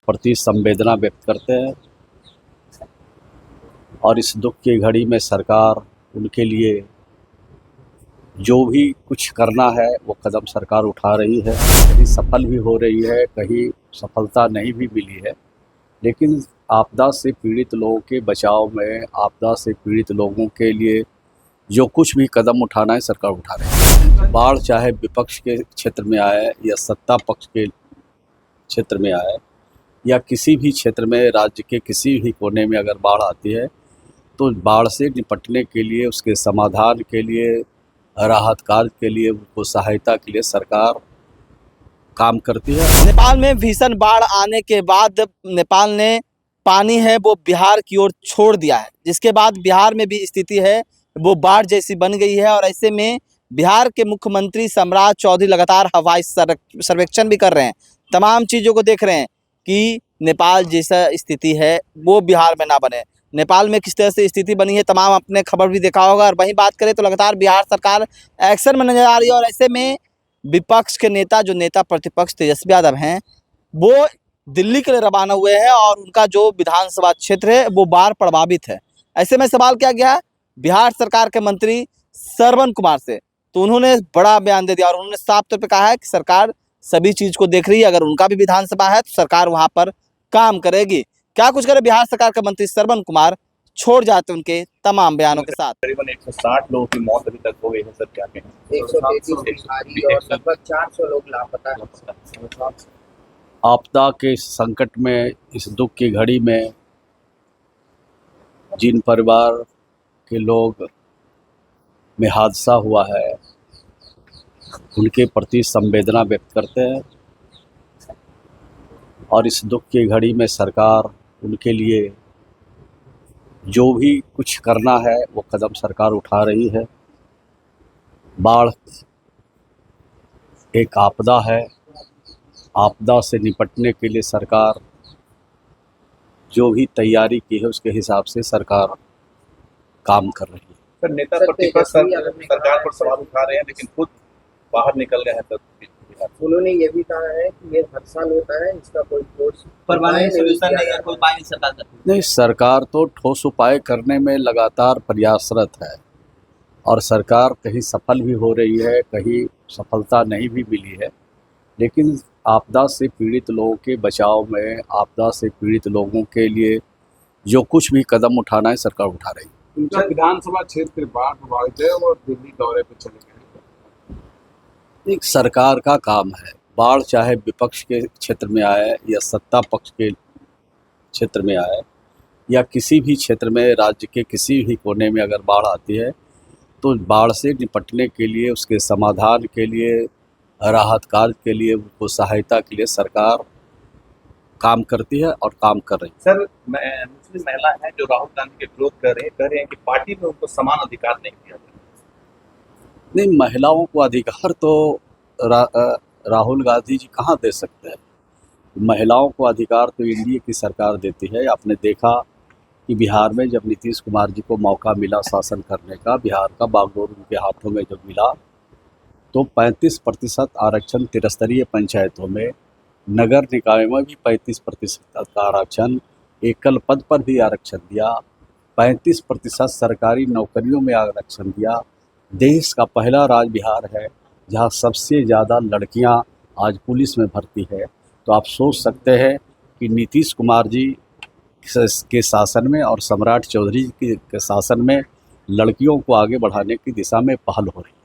प्रति संवेदना व्यक्त करते हैं और इस दुख की घड़ी में सरकार उनके लिए जो भी कुछ करना है वो कदम सरकार उठा रही है। कहीं सफल भी हो रही है, कहीं सफलता नहीं भी मिली है, लेकिन आपदा से पीड़ित लोगों के बचाव में, आपदा से पीड़ित लोगों के लिए जो कुछ भी कदम उठाना है सरकार उठा रही है। बाढ़ चाहे विपक्ष के क्षेत्र में आए या सत्ता पक्ष के क्षेत्र में आए या किसी भी क्षेत्र में, राज्य के किसी भी कोने में अगर बाढ़ आती है तो बाढ़ से निपटने के लिए, उसके समाधान के लिए, राहत कार्य के लिए, उनको सहायता के लिए सरकार काम करती है। नेपाल में भीषण बाढ़ आने के बाद नेपाल ने पानी है वो बिहार की ओर छोड़ दिया है, जिसके बाद बिहार में भी स्थिति है वो बाढ़ जैसी बन गई है। और ऐसे में बिहार के मुख्यमंत्री सम्राट चौधरी लगातार हवाई सर्वेक्षण भी कर रहे हैं, तमाम चीज़ों को देख रहे हैं कि नेपाल जैसा स्थिति है वो बिहार में ना बने। नेपाल में किस तरह से स्थिति बनी है तमाम अपने खबर भी देखा होगा। और वहीं बात करें तो लगातार बिहार सरकार एक्शन में नजर आ रही है। और ऐसे में विपक्ष के नेता, जो नेता प्रतिपक्ष तेजस्वी यादव हैं, वो दिल्ली के लिए रवाना हुए हैं और उनका जो विधानसभा क्षेत्र है वो बाढ़ प्रभावित है। ऐसे में सवाल किया गया बिहार सरकार के मंत्री श्रवण कुमार से, तो उन्होंने बड़ा बयान दे दिया और उन्होंने साफ तौर पे कहा है कि सरकार सभी चीज़ को देख रही है, अगर उनका भी विधानसभा है तो सरकार वहाँ पर काम करेगी। क्या कुछ करे बिहार सरकार के मंत्री श्रवण कुमार, छोड़ जाते उनके तमाम बयानों के साथ। करीबन 160 लोगों की मौत अभी तक हो गई है सर, क्या कहें? 133 और लगभग 400 लोग लापता हैं। आपदा के संकट में, इस दुख की घड़ी में जिन परिवार के लोग में हादसा हुआ है उनके प्रति संवेदना व्यक्त करते हैं और इस दुख की घड़ी में सरकार उनके लिए जो भी कुछ करना है वो कदम सरकार उठा रही है। बाढ़ एक आपदा है, आपदा से निपटने के लिए सरकार जो भी तैयारी की है उसके हिसाब से सरकार काम कर रही है। सर, नेता प्रतिपक्ष सरकार पर सवाल उठा रहे हैं लेकिन खुद बाहर निकल गए हैं। सर, उन्होंने ये भी कहा है कि ये हर साल होता है, इसका कोई ठोस परमानेंट सोल्यूशन नहीं है, कोई उपाय नहीं सरकार करती। नहीं, सरकार तो ठोस उपाय करने में लगातार प्रयासरत है और सरकार कहीं सफल भी हो रही है, कहीं सफलता नहीं भी मिली है, लेकिन आपदा से पीड़ित लोगों के बचाव में, आपदा से पीड़ित लोगों के लिए जो कुछ भी कदम उठाना है सरकार उठा रही है। उनका विधानसभा क्षेत्र बाढ़ प्रभावित है और दिल्ली दौरे पर चले गए। एक सरकार का काम है, बाढ़ चाहे विपक्ष के क्षेत्र में आए या सत्ता पक्ष के क्षेत्र में आए या किसी भी क्षेत्र में, राज्य के किसी भी कोने में अगर बाढ़ आती है तो बाढ़ से निपटने के लिए, उसके समाधान के लिए, राहत कार्य के लिए, उनको सहायता के लिए सरकार काम करती है और काम कर रही है। सर, मुस्लिम महिला है जो राहुल गांधी के विरोध कर रहे हैं कि पार्टी में उनको समान अधिकार नहीं दिया गया। नहीं, महिलाओं को अधिकार तो राहुल गांधी जी कहाँ दे सकते हैं। महिलाओं को अधिकार तो एनडीए की सरकार देती है। आपने देखा कि बिहार में जब नीतीश कुमार जी को मौका मिला शासन करने का, बिहार का बागडोर उनके हाथों में जब मिला तो 35% आरक्षण त्रिस्तरीय पंचायतों में, नगर निकाय में भी 35% का आरक्षण, एकल पद पर भी आरक्षण दिया, 35% सरकारी नौकरियों में आरक्षण दिया। देश का पहला राज्य बिहार है जहां सबसे ज़्यादा लड़कियां आज पुलिस में भर्ती है। तो आप सोच सकते हैं कि नीतीश कुमार जी के शासन में और सम्राट चौधरी के शासन में लड़कियों को आगे बढ़ाने की दिशा में पहल हो रही है।